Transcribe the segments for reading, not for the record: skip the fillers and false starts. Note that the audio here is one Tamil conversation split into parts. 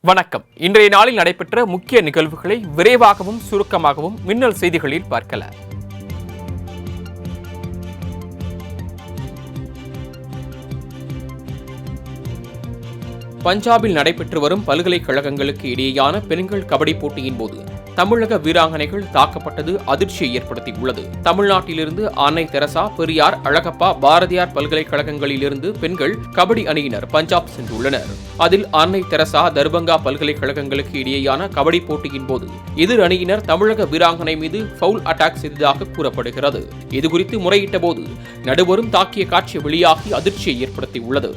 வணக்கம். இன்றைய நாளில் நடைபெற்ற முக்கிய நிகழ்வுகளை விரைவாகவும் சுருக்கமாகவும் மின்னல் செய்திகளில் பார்க்கலாம். பஞ்சாபில் நடைபெற்று வரும் பல்கலைக்கழகங்களுக்கு இடையேயான பெண்கள் கபடி போட்டியின் போது தமிழக வீராங்கனைகள் தாக்கப்பட்டது அதிர்ச்சியை ஏற்படுத்தியுள்ளது. தமிழ்நாட்டிலிருந்து அன்னை தெரசா, பெரியார், அழகப்பா, பாரதியார் பல்கலைக்கழகங்களிலிருந்து பெண்கள் கபடி அணியினர் பஞ்சாப் சென்றுள்ளனர். அதில் அன்னை தெரசா, தர்பங்கா பல்கலைக்கழகங்களுக்கு இடையேயான கபடி போட்டியின் போது எதிர் அணியினர் தமிழக வீராங்கனை மீது ஃபவுல் அட்டாக் செய்ததாக கூறப்படுகிறது. இதுகுறித்து முறையிட்ட போது நடுவரும் தாக்கிய காட்சி வெளியாகி அதிர்ச்சியை ஏற்படுத்தியுள்ளது.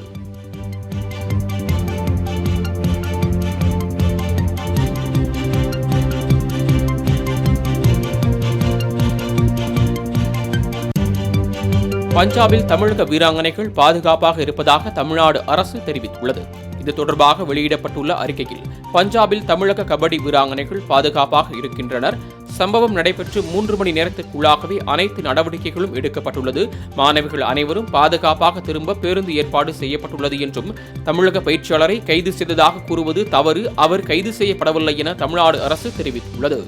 பஞ்சாபில் தமிழக வீராங்கனைகள் பாதுகாப்பாக இருப்பதாக தமிழ்நாடு அரசு தெரிவித்துள்ளது. இது தொடர்பாக வெளியிடப்பட்டுள்ள அறிக்கையில் பஞ்சாபில் தமிழக கபடி வீராங்கனைகள் பாதுகாப்பாக இருக்கின்றனர். சம்பவம் நடைபெற்று 3 மணி நேரத்திற்குள்ளாகவே அனைத்து நடவடிக்கைகளும் எடுக்கப்பட்டுள்ளது. மாணவிகள் அனைவரும் பாதுகாப்பாக திரும்ப பேருந்து ஏற்பாடு செய்யப்பட்டுள்ளது என்றும், தமிழக பயிற்சியாளரை கைது செய்ததாக கூறுவது தவறு, அவர் கைது செய்யப்படவில்லை என தமிழ்நாடு அரசு தெரிவித்துள்ளது.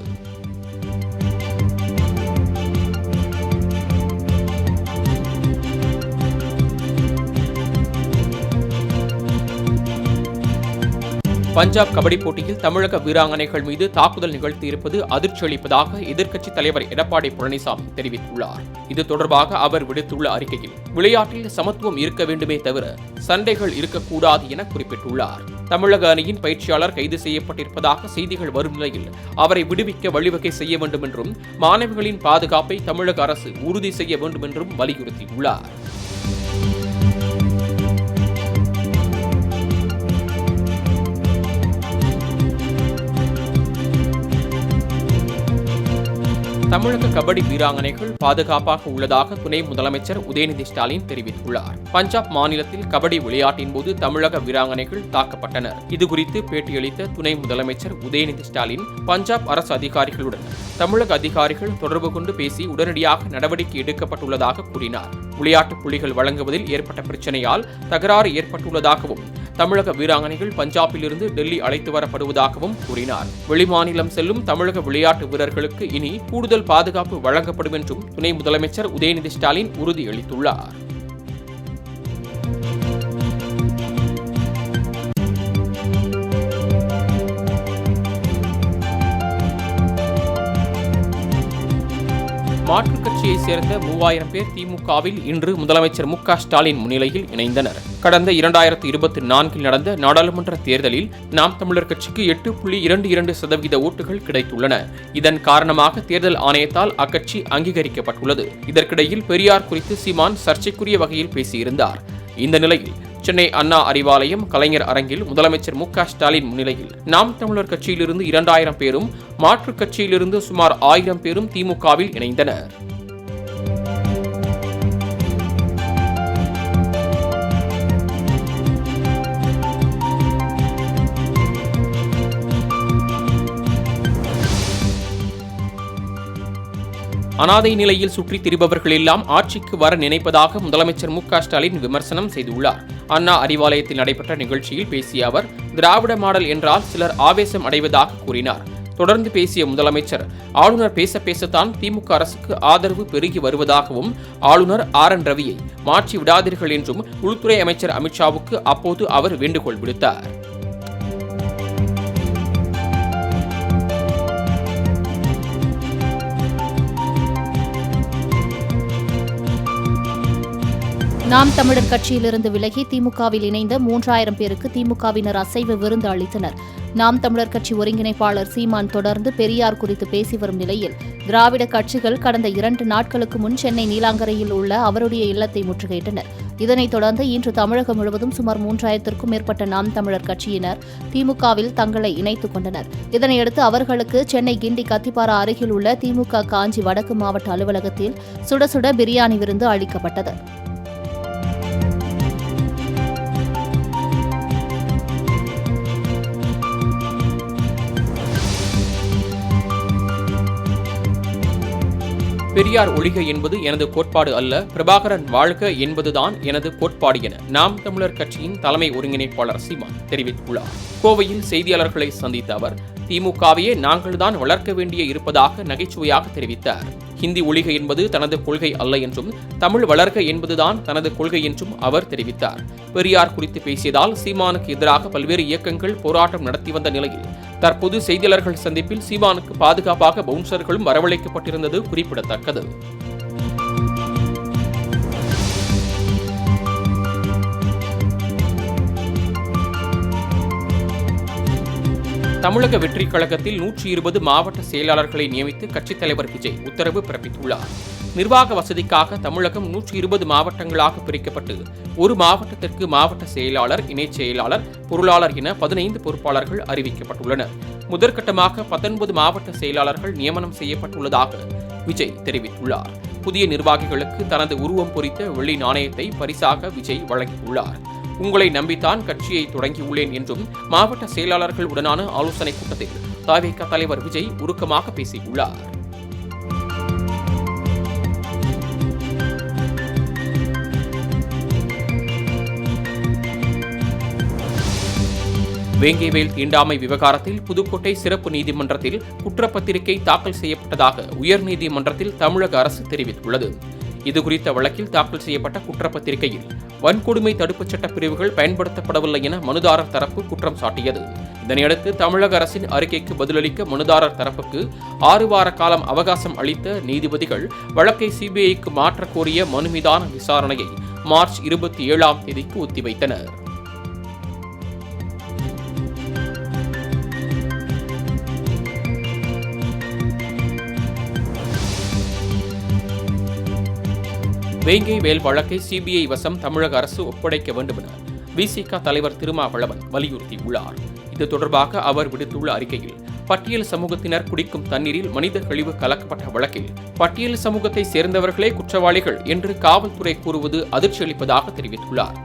பஞ்சாப் கபடி போட்டியில் தமிழக வீராங்கனைகள் மீது தாக்குதல் நிகழ்த்தியிருப்பது அதிர்ச்சி அளிப்பதாக எதிர்க்கட்சித் தலைவர் எடப்பாடி பழனிசாமி தெரிவித்துள்ளார். இது தொடர்பாக அவர் விடுத்துள்ள அறிக்கையில், விளையாட்டில் சமத்துவம் இருக்க வேண்டுமே தவிர சண்டைகள் இருக்கக்கூடாது என குறிப்பிட்டுள்ளார். தமிழக அணியின் பயிற்சியாளர் கைது செய்யப்பட்டிருப்பதாக செய்திகள் வரும் நிலையில் அவரை விடுவிக்க வழிவகை செய்ய வேண்டும் என்றும், மாணவிகளின் பாதுகாப்பை தமிழக அரசு உறுதி செய்ய வேண்டும் என்றும் வலியுறுத்தியுள்ளார். தமிழக கபடி வீராங்கனைகள் பாதுகாப்பாக உள்ளதாக துணை முதலமைச்சர் உதயநிதி ஸ்டாலின் தெரிவித்துள்ளார். பஞ்சாப் மாநிலத்தில் கபடி விளையாட்டின் போது தமிழக வீராங்கனைகள் தாக்கப்பட்டனர். இதுகுறித்து பேட்டியளித்த துணை முதலமைச்சர் உதயநிதி ஸ்டாலின், பஞ்சாப் அரசு அதிகாரிகளுடன் தமிழக அதிகாரிகள் தொடர்பு கொண்டு பேசி உடனடியாக நடவடிக்கை எடுக்கப்பட்டுள்ளதாக கூறினார். விளையாட்டு புள்ளிகள் வழங்குவதில் ஏற்பட்ட பிரச்சனையால் தகராறு ஏற்பட்டுள்ளதாகவும், தமிழக வீராங்கனைகள் பஞ்சாபிலிருந்து டெல்லி அழைத்து வரப்படுவதாகவும் கூறினார். வெளிமாநிலம் செல்லும் தமிழக விளையாட்டு வீரர்களுக்கு இனி கூடுதல் பாதுகாப்பு வழங்கப்படும் என்றும் துணை முதலமைச்சர் உதயநிதி ஸ்டாலின் உறுதியளித்துள்ளார். மாற்றுக் கட்சியைச் சேர்ந்த 3000 பேர் திமுகவில் இன்று முதலமைச்சர் மு.க. ஸ்டாலின் முன்னிலையில் இணைந்தனர். கடந்த 2024 நடந்த நாடாளுமன்ற தேர்தலில் நாம் தமிழர் கட்சிக்கு 8.22% ஓட்டுகள் கிடைத்துள்ளன. இதன் காரணமாக தேர்தல் ஆணையத்தால் அக்கட்சி அங்கீகரிக்கப்பட்டுள்ளது. இதற்கிடையில் பெரியார் குறித்து சீமான் சர்ச்சைக்குரிய வகையில் பேசியிருந்தார். இந்த நிலையில் சென்னை அண்ணா அறிவாலயம் கலைஞர் அரங்கில் முதலமைச்சர் மு.க. ஸ்டாலின் முன்னிலையில் நாம் தமிழர் கட்சியிலிருந்து 2000 பேரும், மாற்றுக் கட்சியிலிருந்து சுமார் 1000 பேரும் திமுகவில் இணைந்தனர். அனாதை நிலையில் சுற்றித் திரிபவர்கள் எல்லாம் ஆட்சிக்கு வர நினைப்பதாக முதலமைச்சர் மு.க. ஸ்டாலின் விமர்சனம் செய்துள்ளார். அண்ணா அறிவாலயத்தில் நடைபெற்ற நிகழ்ச்சியில் பேசிய அவர், திராவிட மாடல் என்றால் சிலர் ஆவேசம் அடைவதாக கூறினார். தொடர்ந்து பேசிய முதலமைச்சர், ஆளுநர் பேசத்தான் திமுக அரசுக்கு ஆதரவு பெருகி வருவதாகவும், ஆளுநர் ஆர்.என். ரவியை மாற்றி விடாதீர்கள் என்றும் உள்துறை அமைச்சர் அமித்ஷாவுக்கு அப்போது அவர் வேண்டுகோள் விடுத்தார். நாம் தமிழர் கட்சியிலிருந்து விலகி திமுகவில் இணைந்த 3000 பேருக்கு திமுகவினர் அசைவ விருந்து அளித்தனர். நாம் தமிழர் கட்சி ஒருங்கிணைப்பாளர் சீமான் தொடர்ந்து பெரியார் குறித்து பேசி வரும் நிலையில், திராவிட கட்சிகள் கடந்த 2 நாட்களுக்கு முன் சென்னை நீலாங்கரையில் உள்ள அவருடைய இல்லத்தை முற்றுகையிட்டனர். இதனைத் தொடர்ந்து இன்று தமிழகம் முழுவதும் சுமார் 3000க்கும் மேற்பட்ட நாம் தமிழர் கட்சியினர் திமுகவில் தங்களை இணைத்துக் கொண்டனர். இதனையடுத்து அவர்களுக்கு சென்னை கிண்டி கத்திப்பாரா அருகில் உள்ள திமுக காஞ்சி வடக்கு மாவட்ட அலுவலகத்தில் சுட சுட பிரியாணி விருந்து அளிக்கப்பட்டது. பெரியார் ஒழிக என்பது எனது கோட்பாடு அல்ல, பிரபாகரன் வாழ்க என்பதுதான் எனது கோட்பாடு என நாம் தமிழர் கட்சியின் தலைமை ஒருங்கிணைப்பாளர் சீமான் தெரிவித்துள்ளார். கோவையில் செய்தியாளர்களை சந்தித்த அவர், திமுகவையே நாங்கள்தான் வளர்க்க வேண்டிய இருப்பதாக நகைச்சுவையாக தெரிவித்தார். ஹிந்தி ஒழிக என்பது தனது கொள்கை அல்ல என்றும், தமிழ் வளர்க என்பதுதான் தனது கொள்கை என்றும் அவர் தெரிவித்தார். பெரியார் குறித்து பேசியதால் சீமானுக்கு எதிராக பல்வேறு இயக்கங்கள் போராட்டம் நடத்தி வந்த நிலையில் தற்போது செய்தியாளர்கள் சந்திப்பில் சீமானுக்கு பாதுகாப்பாக பவுன்சர்களும் வரவழைக்கப்பட்டிருந்தது குறிப்பிடத்தக்கது. தமிழக வெற்றிக் கழகத்தில் 120 மாவட்ட செயலாளர்களை நியமித்து கட்சித் தலைவர் விஜய் உத்தரவு பிறப்பித்துள்ளார். நிர்வாக வசதிக்காக தமிழகம் 120 மாவட்டங்களாக பிரிக்கப்பட்டு ஒரு மாவட்டத்திற்கு மாவட்ட செயலாளர், இணைச் செயலாளர், பொருளாளர் என 15 பொறுப்பாளர்கள் அறிவிக்கப்பட்டுள்ளனர். முதற்கட்டமாக 19 மாவட்ட செயலாளர்கள் நியமனம் செய்யப்பட்டுள்ளதாக விஜய் தெரிவித்துள்ளார். புதிய நிர்வாகிகளுக்கு தனது உருவம் பொறித்த வெள்ளி நாணயத்தை பரிசாக விஜய் வழங்கியுள்ளார். உங்களை நம்பித்தான் கட்சியை தொடங்கியுள்ளேன் என்றும் மாவட்ட செயலாளர்கள் உடனான ஆலோசனைக் கூட்டத்தில் தவிக தலைவர் விஜய் உருக்கமாக பேசியுள்ளார். வேங்கைவேல் தீண்டாமை விவகாரத்தில் புதுக்கோட்டை சிறப்பு நீதிமன்றத்தில் குற்றப்பத்திரிகை தாக்கல் செய்யப்பட்டதாக உயர்நீதிமன்றத்தில் தமிழக அரசு தெரிவித்துள்ளது. இதுகுறித்த வழக்கில் தாக்கல் செய்யப்பட்ட குற்றப்பத்திரிகையில் வன்கொடுமை தடுப்புச் சட்ட பிரிவுகள் பயன்படுத்தப்படவில்லை என மனுதாரர் தரப்பு குற்றம் சாட்டியது. இதனையடுத்து தமிழக அரசின் அறிக்கைக்கு பதிலளிக்க மனுதாரர் தரப்புக்கு 6 வார காலம் அவகாசம் அளித்த நீதிபதிகள் வழக்கை சிபிஐக்கு மாற்றக் கோரிய மனு மீதான விசாரணையை மார்ச் 27ஆம் தேதிக்கு ஒத்திவைத்தனர். வேங்கைவேல் வழக்கை சிபிஐ வசம் தமிழக அரசு ஒப்படைக்க வேண்டும் என விசிக தலைவர் திருமாவளவன் வலியுறுத்தியுள்ளார். இது தொடர்பாக அவர் விடுத்துள்ள அறிக்கையில், பட்டியல் சமூகத்தினர் குடிக்கும் தண்ணீரில் மனித கழிவு கலக்கப்பட்ட வழக்கில் பட்டியல் சமூகத்தை சேர்ந்தவர்களே குற்றவாளிகள் என்று காவல்துறை கூறுவது அதிர்ச்சி அளிப்பதாக தெரிவித்துள்ளார்.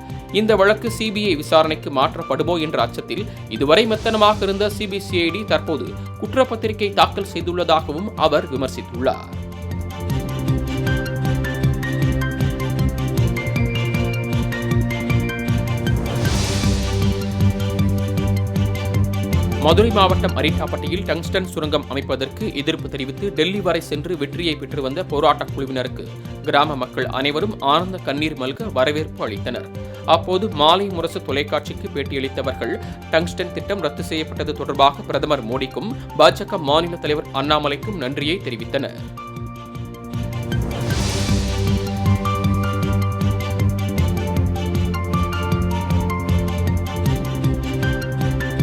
இந்த வழக்கு சிபிஐ விசாரணைக்கு மாற்றப்படுமோ என்ற அச்சத்தில் இதுவரை மெத்தனமாக இருந்த சிபிசிஐடி தற்போது குற்றப்பத்திரிகை தாக்கல் செய்துள்ளதாகவும் அவர் விமர்சித்துள்ளார். மதுரை மாவட்டம் அரிட்டாப்பட்டியில் டங்ஸ்டன் சுரங்கம் அமைப்பதற்கு எதிர்ப்பு தெரிவித்து டெல்லி வரை சென்று வெற்றியை பெற்று வந்த போராட்டக் குழுவினருக்கு கிராம மக்கள் அனைவரும் ஆனந்த கண்ணீர் மல்க வரவேற்பு அளித்தனர். அப்போது மாலை முரசு தொலைக்காட்சிக்கு பேட்டியளித்தவர்கள் டங்ஸ்டன் திட்டம் ரத்து செய்யப்பட்டது தொடர்பாக பிரதமர் மோடிக்கும் பாஜக மாநில தலைவர் அண்ணாமலைக்கும் நன்றியை தெரிவித்தனர்.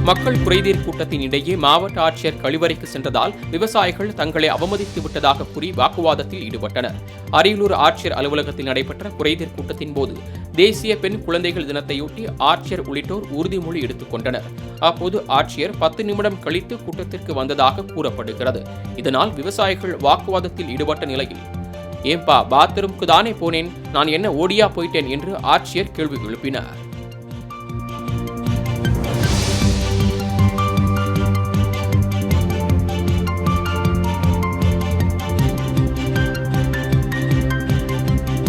மக்கள் குறைதீர் கூட்டத்தின் இடையே மாவட்ட ஆட்சியர் கழிவறைக்கு சென்றதால் விவசாயிகள் தங்களை அவமதித்து விட்டதாக கூறி வாக்குவாதத்தில் ஈடுபட்டனர். அரியலூர் ஆட்சியர் அலுவலகத்தில் நடைபெற்ற குறைதீர் கூட்டத்தின் போது தேசிய பெண் குழந்தைகள் தினத்தையொட்டி ஆட்சியர் உள்ளிட்டோர் உறுதிமொழி எடுத்துக் கொண்டனர். அப்போது ஆட்சியர் 10 நிமிடம் கழித்து கூட்டத்திற்கு வந்ததாக கூறப்படுகிறது. இதனால் விவசாயிகள் வாக்குவாதத்தில் ஈடுபட்ட நிலையில், ஏம்பா பாத்ரூமுக்கு தானே போனேன், நான் என்ன ஓடியா போயிட்டேன் என்று ஆட்சியர் கேள்வி எழுப்பினார்.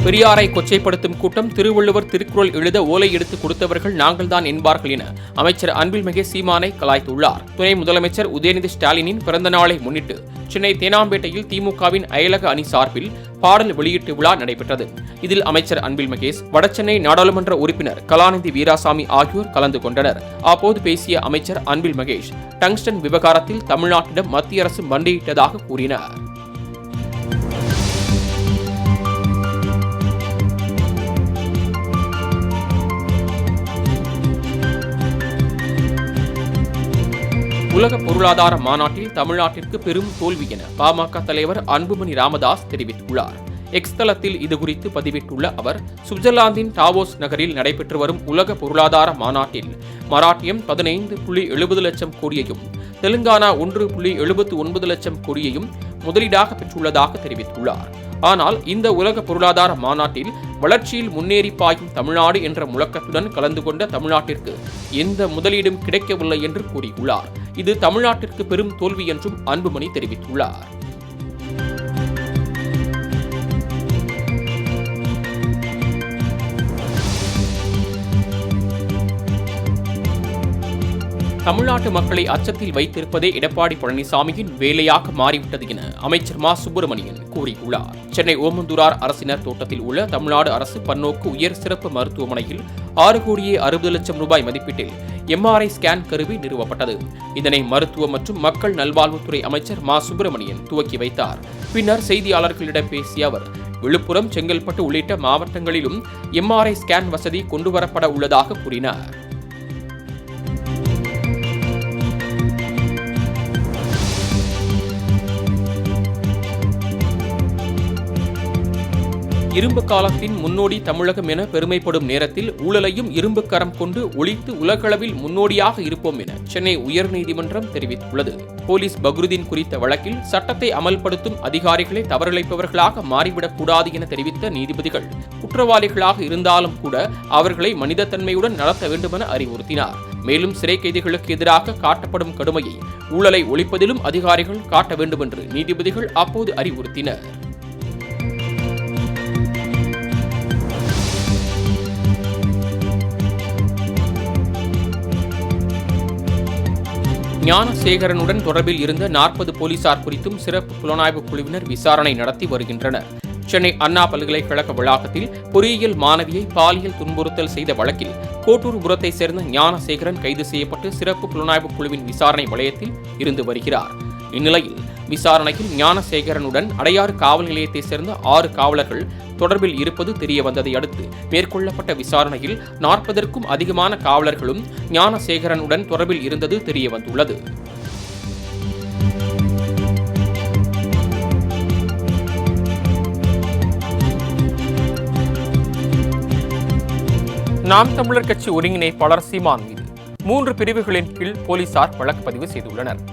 பெரியாரை கொச்சைப்படுத்தும் கூட்டம், திருவள்ளுவர் திருக்குறள் எழுத ஓலை எடுத்து கொடுத்தவர்கள் நாங்கள்தான் என்பார்கள் என அமைச்சர் அன்பில்மிகு சீமானை கலாய்த்துள்ளார். துணை முதலமைச்சர் உதயநிதி ஸ்டாலினின் பிறந்த நாளை முன்னிட்டு சென்னை தேனாம்பேட்டையில் திமுகவின் அயலக அணி சார்பில் பாடல் வெளியீட்டு விழா நடைபெற்றது. இதில் அமைச்சர் அன்பில் மகேஷ், வடசென்னை நாடாளுமன்ற உறுப்பினர் கலாநிதி வீராசாமி ஆகியோர் கலந்து கொண்டனர். அப்போது பேசிய அமைச்சர் அன்பில் மகேஷ், டங்ஸ்டன் விவகாரத்தில் தமிழ்நாட்டிடம் மத்திய அரசு மண்டியிட்டதாக கூறினார். உலக பொருளாதார மாநாட்டில் தமிழ்நாட்டிற்கு பெரும் தோல்வி என பாமக தலைவர் அன்புமணி ராமதாஸ் தெரிவித்துள்ளார். எக்ஸ் தளத்தில் இதுகுறித்து பதிவிட்டுள்ள அவர், சுவிட்சர்லாந்தின் டாவோஸ் நகரில் நடைபெற்று வரும் உலக பொருளாதார மாநாட்டில் மராட்டியம் 15.70 லட்சம் கோடியையும், தெலுங்கானா 1.79 லட்சம் கோடியையும் முதலீடாக பெற்றுள்ளதாக தெரிவித்துள்ளார். ஆனால் இந்த உலக பொருளாதார மாநாட்டில் வளர்ச்சியில் முன்னேறி பாயும் தமிழ்நாடு என்ற முழக்கத்துடன் கலந்து கொண்ட தமிழ்நாட்டிற்கு எந்த முதலீடும் கிடைக்கவில்லை என்று கூறியுள்ளார். இது தமிழ்நாட்டிற்கு பெரும் தோல்வி என்றும் அன்புமணி தெரிவித்துள்ளார். தமிழ்நாட்டு மக்களை அச்சத்தில் வைத்திருப்பதே எடப்பாடி பழனிசாமியின் வேலையாக மாறிவிட்டது என அமைச்சர் மா சுப்பிரமணியன் கூறியுள்ளார். சென்னை ஓமந்தூரார் அரசினர் தோட்டத்தில் உள்ள தமிழ்நாடு அரசு பன்னோக்கு உயர் சிறப்பு மருத்துவமனையில் 6,60,00,000 ரூபாய் மதிப்பீட்டில் MRI ஸ்கேன் கருவி நிறுவப்பட்டது. இதனை மருத்துவ மற்றும் மக்கள் நல்வாழ்வுத்துறை அமைச்சர் மா சுப்பிரமணியன் துவக்கி வைத்தார். பின்னர் செய்தியாளர்களிடம் பேசிய அவர், விழுப்புரம், செங்கல்பட்டு உள்ளிட்ட மாவட்டங்களிலும் MRI ஸ்கேன் வசதி கொண்டுவரப்பட உள்ளதாக கூறினார். இரும்பு காலத்தின் முன்னோடி தமிழகம் என பெருமைப்படும் நேரத்தில் ஊழலையும் இரும்பு கரம் கொண்டு ஒழித்து உலகளவில் முன்னோடியாக இருப்போம் என சென்னை உயர்நீதிமன்றம் தெரிவித்துள்ளது. போலீஸ் பக்ருதீன் குறித்த வழக்கில் சட்டத்தை அமல்படுத்தும் அதிகாரிகளை தவறிழைப்பவர்களாக மாறிவிடக் கூடாது என தெரிவித்த நீதிபதிகள், குற்றவாளிகளாக இருந்தாலும் கூட அவர்களை மனிதத்தன்மையுடன் நடத்த வேண்டுமென அறிவுறுத்தினார். மேலும் சிறை கைதிகளுக்கு எதிராக காட்டப்படும் கடுமையை ஊழலை ஒழிப்பதிலும் அதிகாரிகள் காட்ட வேண்டும் என்று நீதிபதிகள் அப்போது அறிவுறுத்தினர். ஞானசேகரனுடன் தொடர்பில் இருந்த 40 போலீசார் குறித்தும் சிறப்பு புலனாய்வு குழுவினர் விசாரணை நடத்தி வருகின்றனர். சென்னை அண்ணா பல்கலைக்கழக வளாகத்தில் பொறியியல் மாணவியை பாலியல் துன்புறுத்தல் செய்த வழக்கில் கோட்டூர்புரத்தை சேர்ந்த ஞானசேகரன் கைது செய்யப்பட்டு சிறப்பு புலனாய்வு குழுவின் விசாரணை வளையத்தில் இருந்து வருகிறார். இந்நிலையில் விசாரணையில் ஞானசேகரனுடன் அடையாறு காவல் நிலையத்தை சேர்ந்த 6 காவலர்கள் தொடர்பில் இருப்பது தெரியவந்ததை அடுத்து மேற்கொள்ளப்பட்ட விசாரணையில் 40க்கும் அதிகமான காவலர்களும் ஞானசேகரனுடன் தொடர்பில் இருந்தது தெரியவந்துள்ளது. நாம் தமிழர் கட்சி ஒருங்கிணைப்பாளர் சீமான் மீது 3 பிரிவுகளின் கீழ் போலீசார் வழக்கு பதிவு செய்துள்ளனர்.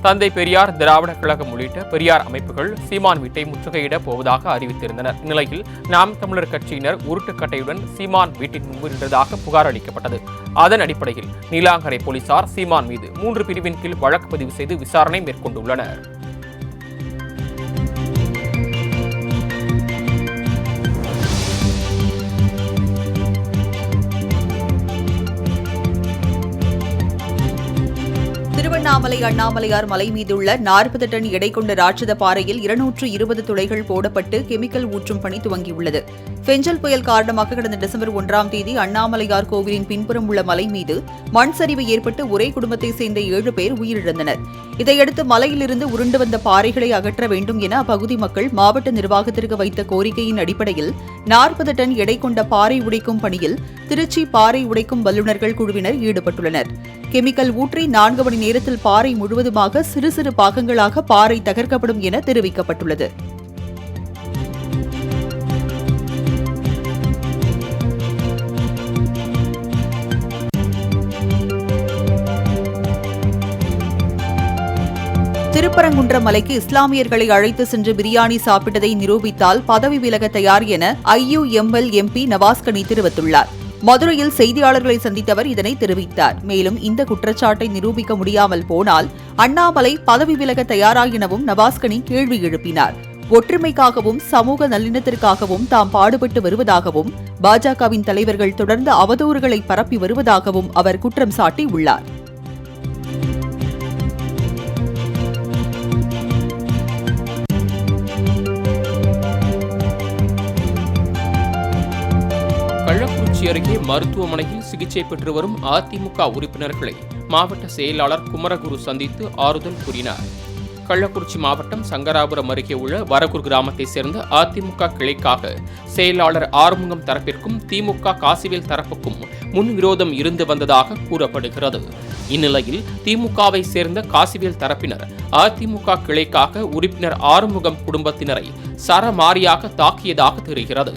தந்தை பெரியார், திராவிட கழகம் உள்ளிட்ட பெரியார் அமைப்புகள் சீமான் வீட்டை முற்றுகையிடப் போவதாக அறிவித்திருந்தனர். இந்நிலையில் நாம் தமிழர் கட்சியினர் உருட்டுக்கட்டையுடன் சீமான் வீட்டின் முன்பு நின்றதாக புகார் அளிக்கப்பட்டது. அதன் அடிப்படையில் நீலாங்கரை போலீசார் சீமான் மீது 3 பிரிவின் கீழ் வழக்கு பதிவு செய்து விசாரணை மேற்கொண்டுள்ளனர். திருவண்ணாமலை அண்ணாமலையார் மலை மீதுள்ள 40 டன் எடை கொண்ட ராட்சத பாறையில் 220 துளைகள் போடப்பட்டு கெமிக்கல் ஊற்றும் பணி துவங்கியுள்ளது. பெஞ்சல் புயல் காரணமாக கடந்த டிசம்பர் 1ஆம் தேதி அண்ணாமலையார் கோவிலின் பின்புறம் உள்ள மலை மீது மண் சரிவு ஏற்பட்டு ஒரே குடும்பத்தைச் சேர்ந்த 7 பேர் உயிரிழந்தனர். இதையடுத்து மலையிலிருந்து உருண்டு வந்த பாறைகளை அகற்ற வேண்டும் என அப்பகுதி மக்கள் மாவட்ட நிர்வாகத்திற்கு வைத்த கோரிக்கையின் அடிப்படையில் 40 டன் எடை கொண்ட பாறை உடைக்கும் பணியில் திருச்சி பாறை உடைக்கும் வல்லுநர்கள் குழுவினர் ஈடுபட்டுள்ளனர். கெமிக்கல் ஊற்றி 4 மணி நேரத்தில் பாறை முழுவதுமாக சிறு சிறு பாகங்களாக பாறை தகர்க்கப்படும் என தெரிவிக்கப்பட்டுள்ளது. திருப்பரங்குன்ற மலைக்கு இஸ்லாமியர்களை அழைத்து சென்று பிரியாணி சாப்பிட்டதை நிரூபித்தால் பதவி விலக தயார் என IUML MP நவாஸ்கனி தெரிவித்துள்ளார். மதுரையில் செய்தியாளர்களை சந்தித்தவர் இதனை தெரிவித்தார். மேலும் இந்த குற்றச்சாட்டை நிரூபிக்க முடியாமல் போனால் அண்ணாமலை பதவி விலக தயாரா எனவும் நவாஸ்கனி கேள்வி எழுப்பினார். ஒற்றுமைக்காகவும் சமூக நல்லிணத்திற்காகவும் தாம் பாடுபட்டு வருவதாகவும் பாஜகவின் தலைவர்கள் தொடர்ந்து அவதூறுகளை பரப்பி வருவதாகவும் அவர் குற்றம் சாட்டியுள்ளார். கள்ளக்குறிச்சி அருகே மருத்துவமனையில் சிகிச்சை பெற்று வரும் அதிமுக உறுப்பினர்களை மாவட்ட செயலாளர் குமரகுரு சந்தித்து ஆறுதல் கூறினார். கள்ளக்குறிச்சி மாவட்டம் சங்கராபுரம் அருகே உள்ள வரகூர் கிராமத்தைச் சேர்ந்த அதிமுக கிளைக்காக செயலாளர் ஆறுமுகம் தரப்பிற்கும் திமுக காசிவேல் தரப்புக்கும் முன்விரோதம் இருந்து வந்ததாக கூறப்படுகிறது. இந்நிலையில் திமுகவை சேர்ந்த காசிவேல் தரப்பினர் அதிமுக கிளைக்காக உறுப்பினர் ஆறுமுகம் குடும்பத்தினரை சரமாரியாக தாக்கியதாக தெரிகிறது.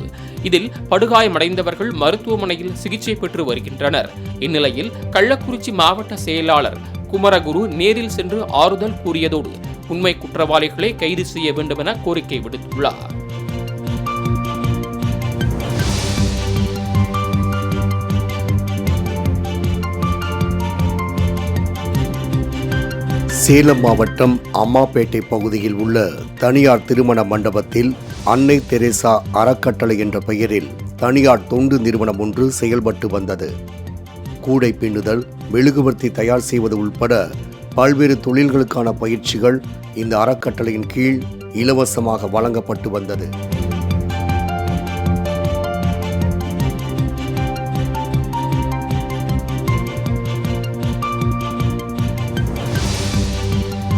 இதில் படுகாயமடைந்தவர்கள் மருத்துவமனையில் சிகிச்சை பெற்று வருகின்றனர். இந்நிலையில் கள்ளக்குறிச்சி மாவட்ட செயலாளர் குமரகுரு நேரில் சென்று ஆறுதல் கூறியதோடு உண்மை குற்றவாளிகளை கைது செய்ய வேண்டும் என கோரிக்கை விடுத்துள்ளார். சேலம் மாவட்டம் அம்மாப்பேட்டை பகுதியில் உள்ள தனியார் திருமண மண்டபத்தில் அன்னை தெரேசா அறக்கட்டளை என்ற பெயரில் தனியார் தொண்டு நிறுவனம் ஒன்று செயல்பட்டு வந்தது. கூடை பின்னுதல், மெழுகுவர்த்தி தயார் செய்வது உள்பட பல்வேறு தொழில்களுக்கான பயிற்சிகள் இந்த அறக்கட்டளையின் கீழ் இலவசமாக வழங்கப்பட்டு வந்தது.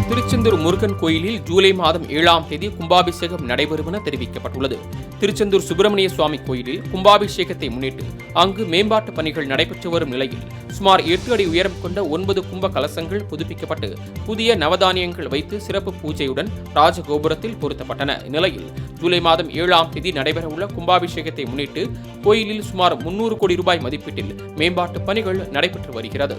திருச்செந்தூர் முருகன் கோயிலில் ஜூலை மாதம் 7ஆம் தேதி கும்பாபிஷேகம் நடைபெறும் என தெரிவிக்கப்பட்டுள்ளது. திருச்செந்தூர் சுப்பிரமணிய சுவாமி கோயிலில் கும்பாபிஷேகத்தை முன்னிட்டு அங்கு மேம்பாட்டு பணிகள் நடைபெற்று வரும் நிலையில் சுமார் 8 அடி உயரம் கொண்ட 9 கும்ப கலசங்கள் புதுப்பிக்கப்பட்டு புதிய நவதானியங்கள் வைத்து சிறப்பு பூஜையுடன் ராஜகோபுரத்தில் பொருத்தப்பட்டன. இந்நிலையில் ஜூலை மாதம் 7ஆம் தேதி நடைபெறவுள்ள கும்பாபிஷேகத்தை முன்னிட்டு கோயிலில் சுமார் 300 கோடி ரூபாய் மதிப்பீட்டில் மேம்பாட்டு பணிகள் நடைபெற்று வருகிறது.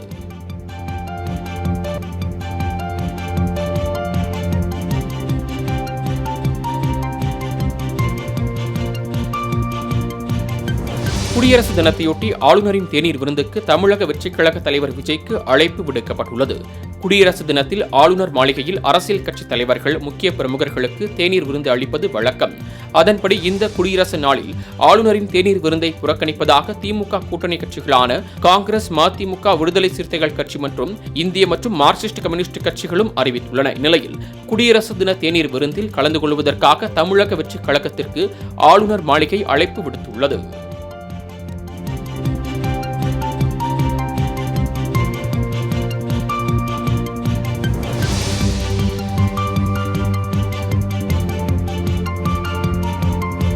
குடியரசு தினத்தையொட்டி ஆளுநரின் தேநீர் விருந்துக்கு தமிழக வெற்றிக் கழக தலைவர் விஜய்க்கு அழைப்பு விடுக்கப்பட்டுள்ளது. குடியரசு தினத்தில் ஆளுநர் மாளிகையில் அரசியல் கட்சித் தலைவர்கள், முக்கிய பிரமுகர்களுக்கு தேநீர் விருந்து அளிப்பது வழக்கம். அதன்படி இந்த குடியரசு நாளில் ஆளுநரின் தேநீர் விருந்தை புறக்கணிப்பதாக திமுக கூட்டணி கட்சிகளான காங்கிரஸ், மதிமுக, விடுதலை சிறுத்தைகள் கட்சி மற்றும் இந்திய மற்றும் மார்க்சிஸ்ட் கம்யூனிஸ்ட் கட்சிகளும் அறிவித்துள்ளன. இந்நிலையில் குடியரசு தின தேநீர் விருந்தில் கலந்து கொள்வதற்காக தமிழக வெற்றிக் கழகத்திற்கு ஆளுநர் மாளிகை அழைப்பு விடுத்துள்ளது.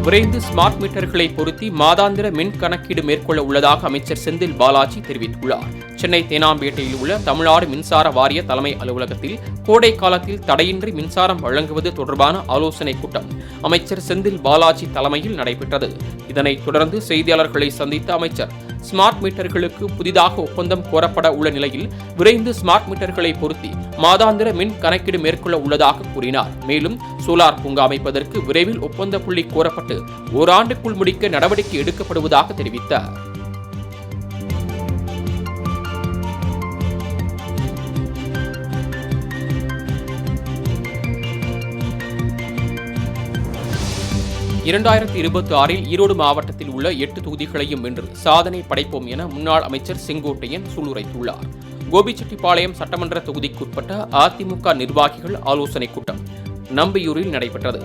விரைந்து ஸ்மார்ட் மீட்டர்களை பொருத்தி மாதாந்திர மின் கணக்கீடு மேற்கொள்ள உள்ளதாக அமைச்சர் செந்தில் பாலாஜி தெரிவித்துள்ளார். சென்னை தேனாம்பேட்டையில் உள்ள தமிழ்நாடு மின்சார வாரிய தலைமை அலுவலகத்தில் கோடை காலத்தில் தடையின்றி மின்சாரம் வழங்குவது தொடர்பான ஆலோசனைக் கூட்டம் அமைச்சர் செந்தில் பாலாஜி தலைமையில் நடைபெற்றது. இதனைத் தொடர்ந்து செய்தியாளர்களை சந்தித்த அமைச்சர் ஸ்மார்ட் மீட்டர்களுக்கு புதிதாக ஒப்பந்தம் கோரப்பட உள்ள நிலையில் விரைந்து ஸ்மார்ட் மீட்டர்களை பொருத்தி மாதாந்திர மின் கணக்கீடு மேற்கொள்ள உள்ளதாக கூறினார். மேலும் சோலார் பூங்கா அமைப்பதற்கு விரைவில் ஒப்பந்த புள்ளி கோரப்பட்டு ஓராண்டுக்குள் முடிக்க நடவடிக்கை எடுக்கப்படுவதாக தெரிவித்தார். (2026) ஈரோடு மாவட்டத்தில் உள்ள 8 தொகுதிகளையும் வென்று சாதனை படைப்போம் என முன்னாள் அமைச்சர் செங்கோட்டையன் சூளுரைத்துள்ளார். கோபிச்செட்டிப்பாளையம் சட்டமன்ற தொகுதிக்குட்பட்ட அதிமுக நிர்வாகிகள் ஆலோசனைக் கூட்டம் நம்பியூரில் நடைபெற்றது.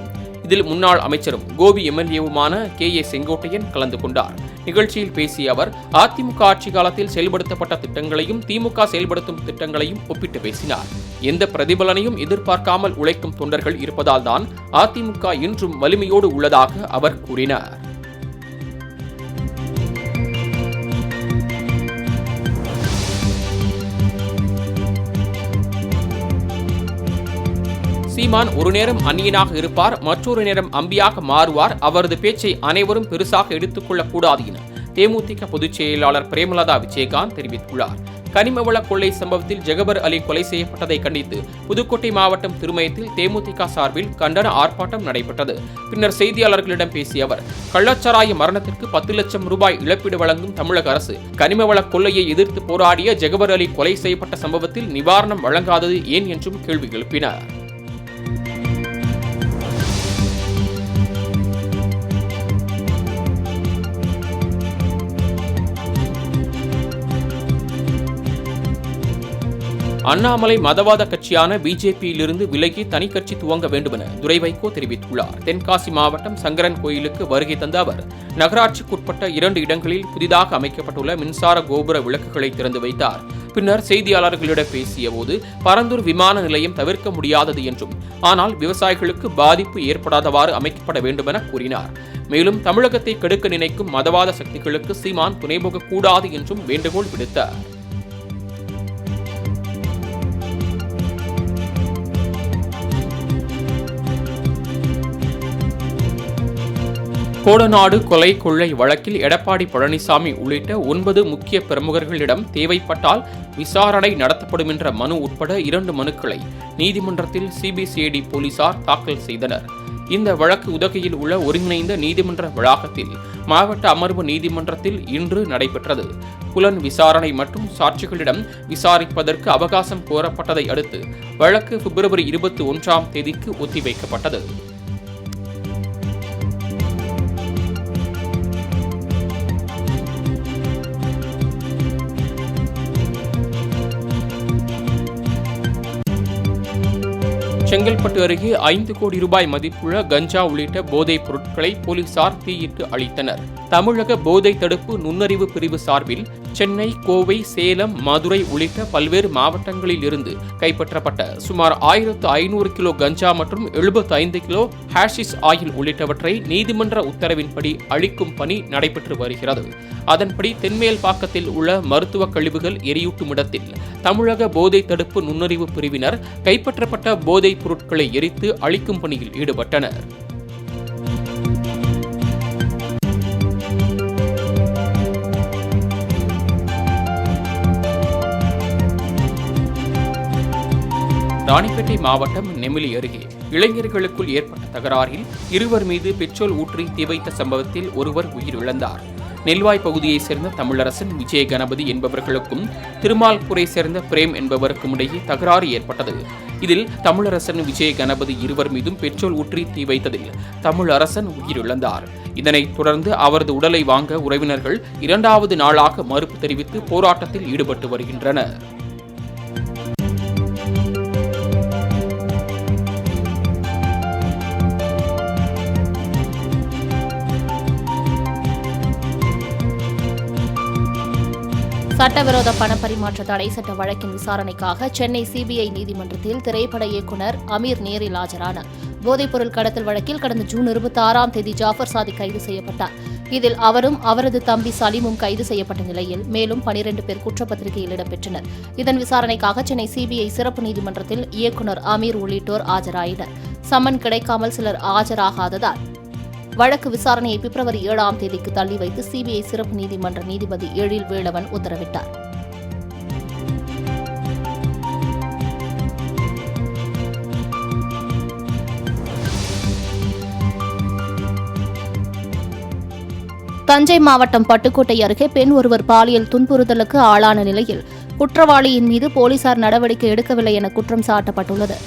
இதில் முன்னாள் அமைச்சரும் கோபி எம்எல்ஏவுமான கே.ஏ. செங்கோட்டையன் கலந்து கொண்டார். நிகழ்ச்சியில் பேசிய அவர் அதிமுக ஆட்சி காலத்தில் செயல்படுத்தப்பட்ட திட்டங்களையும் திமுக செயல்படுத்தும் திட்டங்களையும் ஒப்பிட்டு பேசினார். எந்த பிரதிபலனையும் எதிர்பார்க்காமல் உழைக்கும் தொண்டர்கள் இருப்பதால் தான் அதிமுக இன்றும் வலிமையோடு உள்ளதாக அவர் கூறினார். சீமான் ஒரு நேரம் அந்நியனாக இருப்பார், மற்றொரு நேரம் அம்பியாக மாறுவார். அவரது பேச்சை அனைவரும் பெருசாக எடுத்துக் கொள்ளக்கூடாது என தேமுதிக பொதுச் செயலாளர் பிரேமலதா விஜயகாந்த் தெரிவித்துள்ளார். கனிமவள கொள்ளை சம்பவத்தில் ஜெகபர் அலி கொலை செய்யப்பட்டதை கண்டித்து புதுக்கோட்டை மாவட்டம் திருமயத்தில் தேமுதிக சார்பில் கண்டன ஆர்ப்பாட்டம் நடைபெற்றது. பின்னர் செய்தியாளர்களிடம் பேசிய அவர், கள்ளச்சாராய மரணத்திற்கு 10 லட்சம் ரூபாய் இழப்பீடு வழங்கும் தமிழக அரசு கனிமவள கொள்ளையை எதிர்த்து போராடிய ஜெகபர் அலி கொலை செய்யப்பட்ட சம்பவத்தில் நிவாரணம் வழங்காதது ஏன் என்றும் கேள்வி எழுப்பினார். அண்ணாமலை மதவாத கட்சியான பிஜேபியிலிருந்து விலகி தனி கட்சி துவங்க வேண்டுமென துரை வைகோ தெரிவித்துள்ளார். தென்காசி மாவட்டம் சங்கரன் கோயிலுக்கு வருகை தந்த அவர் நகராட்சிக்குட்பட்ட 2 இடங்களில் புதிதாக அமைக்கப்பட்டுள்ள மின்சார கோபுர விளக்குகளை திறந்து வைத்தார். பின்னர் செய்தியாளர்களிடம் பேசிய போது பரந்தூர் விமான நிலையம் தவிர்க்க முடியாதது என்றும் ஆனால் விவசாயிகளுக்கு பாதிப்பு ஏற்படாதவாறு அமைக்கப்பட வேண்டுமென கூறினார். மேலும் தமிழகத்தை கெடுக்க நினைக்கும் மதவாத சக்திகளுக்கு சீமான் துணைபோக கூடாது என்றும் வேண்டுகோள் விடுத்தார். கோடநாடு கொலை கொள்ளை வழக்கில் எடப்பாடி பழனிசாமி உள்ளிட்ட 9 முக்கிய பிரமுகர்களிடம் தேவைப்பட்டால் விசாரணை நடத்தப்படும் என்ற மனு உட்பட 2 மனுக்களை நீதிமன்றத்தில் சிபிசிஐடி போலீசார் தாக்கல் செய்தனர். இந்த வழக்கு உதகையில் உள்ள ஒருங்கிணைந்த நீதிமன்ற வளாகத்தில் மாவட்ட அமர்வு நீதிமன்றத்தில் இன்று நடைபெற்றது. புலன் விசாரணை மற்றும் சாட்சிகளிடம் விசாரிப்பதற்கு அவகாசம் கோரப்பட்டதை அடுத்து வழக்கு பிப்ரவரி 21ஆம் தேதிக்கு ஒத்திவைக்கப்பட்டது. செங்கல்பட்டு அருகே 5 கோடி ரூபாய் மதிப்புள்ள கஞ்சா உள்ளிட்ட போதைப் பொருட்களை போலீசார் தீயிட்டு அழித்தனர். தமிழக போதை தடுப்பு நுண்ணறிவு பிரிவு சார்பில் சென்னை, கோவை, சேலம், மதுரை உள்ளிட்ட பல்வேறு மாவட்டங்களில் இருந்து கைப்பற்றப்பட்ட சுமார் 1500 கிலோ கஞ்சா மற்றும் 75 கிலோ ஹாஷிஷ் ஆயில் உள்ளிட்டவற்றை நீதிமன்ற உத்தரவின்படி அழிக்கும் பணி நடைபெற்று வருகிறது. அதன்படி தென்மேல்பாக்கத்தில் உள்ள மருத்துவ கழிவுகள் எரியூட்டும் இடத்தில் தமிழக போதை தடுப்பு நுண்ணறிவு பிரிவினர் கைப்பற்றப்பட்ட போதைப் பொருட்களை எரித்து அழிக்கும் பணியில் ஈடுபட்டனர். ராணிப்பேட்டை மாவட்டம் நெமிலி அருகே இளைஞர்களுக்குள் ஏற்பட்ட தகராறில் இருவர் மீது பெட்ரோல் ஊற்றி தீ வைத்த சம்பவத்தில் ஒருவர் உயிரிழந்தார். நெல்வாய் பகுதியைச் சேர்ந்த தமிழரசன், விஜய கணபதி என்பவர்களுக்கும் திருமால்பூரை சேர்ந்த பிரேம் என்பவருக்கும் இடையே தகராறு ஏற்பட்டது. இதில் தமிழரசன், விஜய கணபதி இருவர் மீதும் பெட்ரோல் ஊற்றி தீ வைத்ததில் தமிழரசன் உயிரிழந்தார். இதனைத் தொடர்ந்து அவரது உடலை வாங்க உறவினர்கள் 2வது நாளாக மறுப்பு தெரிவித்து போராட்டத்தில் ஈடுபட்டு வருகின்றனர். சட்டவிரோத பணப்பரிமாற்ற தடை சட்ட வழக்கின் விசாரணைக்காக சென்னை சிபிஐ நீதிமன்றத்தில் திரைப்பட இயக்குநர் அமீர் நேரில் ஆஜரானார். போதைப்பொருள் கடத்தல் வழக்கில் கடந்த ஜூன் 26ஆம் தேதி ஜாஃபர் சாதிக் கைது செய்யப்பட்டார். இதில் அவரும் அவரது தம்பி சலீமும் கைது செய்யப்பட்ட நிலையில் மேலும் 12 பேர் குற்றப்பத்திரிகையில் இடம்பெற்றனர். இதன் விசாரணைக்காக சென்னை சிபிஐ சிறப்பு நீதிமன்றத்தில் இயக்குநர் அமீர் உள்ளிட்டோர் ஆஜராயினர். சம்மன் கிடைக்காமல் சிலர் ஆஜராகாததால் வழக்கு விசாரணையை பிப்ரவரி 7ஆம் தேதிக்கு தள்ளி வைத்து சிபிஐ சிறப்பு நீதிமன்ற நீதிபதி எழில் வேலவன் உத்தரவிட்டார். தஞ்சை மாவட்டம் பட்டுக்கோட்டை அருகே பெண் ஒருவர் பாலியல் துன்புறுத்தலுக்கு ஆளான நிலையில் குற்றவாளியின் மீது போலீசார் நடவடிக்கை எடுக்கவில்லை என குற்றம் சாட்டப்பட்டுள்ளது.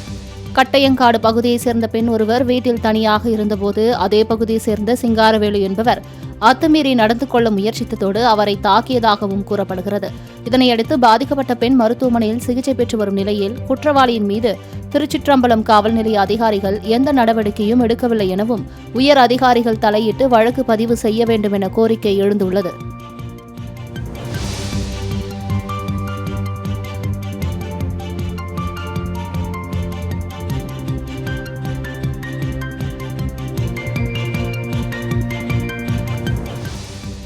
கட்டையங்காடு பகுதியைச் சேர்ந்த பெண் ஒருவர் வீட்டில் தனியாக இருந்தபோது அதே பகுதியைச் சேர்ந்த சிங்காரவேலு என்பவர் அத்துமீறி நடந்து கொள்ள முயற்சித்ததோடு அவரை தாக்கியதாகவும் கூறப்படுகிறது. இதனையடுத்து பாதிக்கப்பட்ட பெண் மருத்துவமனையில் சிகிச்சை பெற்று வரும் நிலையில் குற்றவாளியின் மீது திருச்சிற்றம்பலம் காவல் நிலைய அதிகாரிகள் எந்த நடவடிக்கையும் எடுக்கவில்லை எனவும் உயர் அதிகாரிகள் தலையிட்டு வழக்கு பதிவு செய்ய வேண்டும் என கோரிக்கை எழுந்துள்ளது.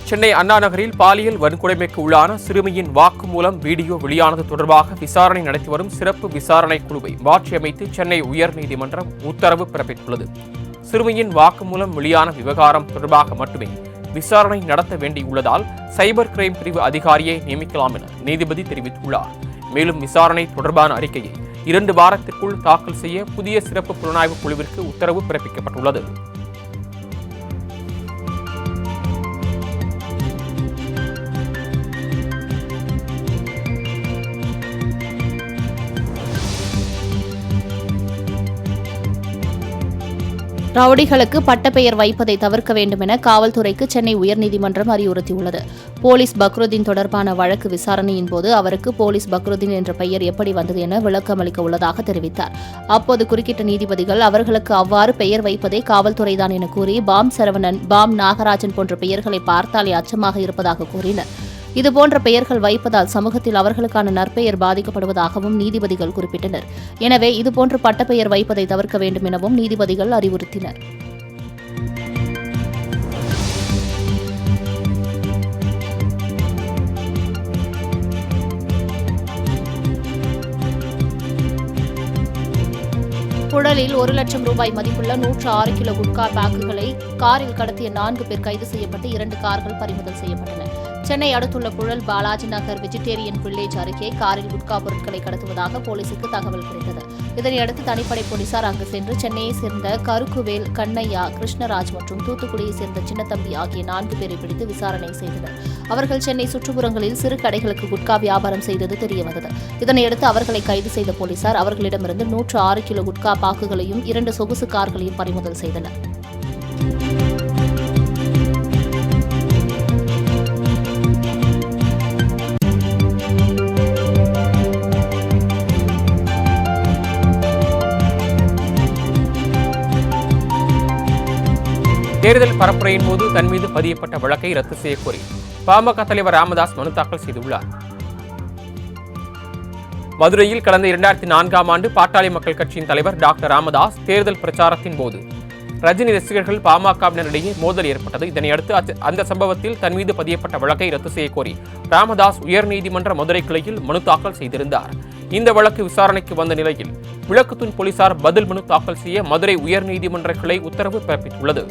சென்னை அண்ணா நகரில் பாலியல் வன்கொடுமைக்கு உள்ளான சிறுமியின் வாக்குமூலம் வீடியோ வெளியானது தொடர்பாக விசாரணை நடத்தி வரும் சிறப்பு விசாரணை குழுவை மாற்றியமைத்து சென்னை உயர்நீதிமன்றம் உத்தரவு பிறப்பித்துள்ளது. சிறுமியின் வாக்குமூலம் வெளியான விவகாரம் தொடர்பாக மட்டுமே விசாரணை நடத்த வேண்டியுள்ளதால் சைபர் கிரைம் பிரிவு அதிகாரியை நியமிக்கலாம் என நீதிபதி தெரிவித்துள்ளார். மேலும் விசாரணை தொடர்பான அறிக்கையை 2 வாரத்திற்குள் தாக்கல் செய்ய புதிய சிறப்பு புலனாய்வு குழுவிற்கு உத்தரவு பிறப்பிக்கப்பட்டுள்ளது. ரவுடிகளுக்கு பட்டப்பெயர் வைப்பதை தவிர்க்க வேண்டும் என காவல்துறைக்கு சென்னை உயர்நீதிமன்றம் அறிவுறுத்தியுள்ளது. போலீஸ் பக்ருதீன் தொடர்பான வழக்கு விசாரணையின் போது அவருக்கு போலீஸ் பக்ருதீன் என்ற பெயர் எப்படி வந்தது என விளக்கமளிக்க உள்ளதாக தெரிவித்தார். அப்போது குறுக்கிட்ட நீதிபதிகள் அவர்களுக்கு அவ்வாறு பெயர் வைப்பதே காவல்துறைதான் என கூறி பாம் சரவணன், பாம் நாகராஜன் போன்ற பெயர்களை பார்த்தாலே அச்சமாக இருப்பதாக கூறினர். இதுபோன்ற பெயர்கள் வைப்பதால் சமூகத்தில் அவர்களுக்கான நற்பெயர் பாதிக்கப்படுவதாகவும் நீதிபதிகள் குறிப்பிட்டனர். எனவே இதுபோன்ற பட்டப்பெயர் வைப்பதை தவிர்க்க வேண்டும் எனவும் நீதிபதிகள் அறிவுறுத்தினர். புழலில் 1 லட்சம் ரூபாய் மதிப்புள்ள 106 கிலோ குட்கா பேக்குகளை காரில் கடத்திய 4 பேர் கைது செய்யப்பட்டு 2 கார்கள் பறிமுதல் செய்யப்பட்டன. சென்னை அடுத்துள்ள புழல் பாலாஜி நகர் வெஜிடேரியன் வில்லேஜ் அருகே காரில் குட்கா பொருட்களை கடத்துவதாக போலீசுக்கு தகவல் கிடைத்தது. இதனையடுத்து தனிப்படை போலீசார் அங்கு சென்று சென்னையைச் சேர்ந்த கருக்குவேல், கண்ணையா, கிருஷ்ணராஜ் மற்றும் தூத்துக்குடியைச் சேர்ந்த சின்னத்தம்பி ஆகிய 4 பேரை பிடித்து விசாரணை செய்தனர். அவர்கள் சென்னை சுற்றுப்புறங்களில் சிறு கடைகளுக்கு குட்கா வியாபாரம் செய்தது தெரியவந்தது. இதனையடுத்து அவர்களை கைது செய்த போலீசார் அவர்களிடமிருந்து 106 கிலோ குட்கா பாக்குகளையும் 2 சொகுசு கார்களையும் பறிமுதல் செய்தனர். தேர்தல் பரப்புரையின் போது தன் மீது பதியப்பட்ட வழக்கை ரத்து செய்யக்கோரி பாமக தலைவர் ராமதாஸ் மனு தாக்கல் செய்துள்ளார். மதுரையில் கடந்த 2004ஆம் ஆண்டு பாட்டாளி மக்கள் கட்சியின் தலைவர் டாக்டர் ராமதாஸ் தேர்தல் பிரச்சாரத்தின் போது ரஜினி ரசிகர்கள் பாமகவினரிடையே மோதல் ஏற்பட்டது. இதனையடுத்து அந்த சம்பவத்தில் தன் மீது பதியப்பட்ட வழக்கை ரத்து செய்யக்கோரி ராமதாஸ் உயர்நீதிமன்ற மதுரை கிளையில் மனு தாக்கல் செய்திருந்தார். இந்த வழக்கு விசாரணைக்கு வந்த நிலையில் விளக்குத்தூண் போலீசார் பதில் மனு தாக்கல் செய்ய மதுரை உயர்நீதிமன்ற கிளை உத்தரவு பிறப்பித்துள்ளது.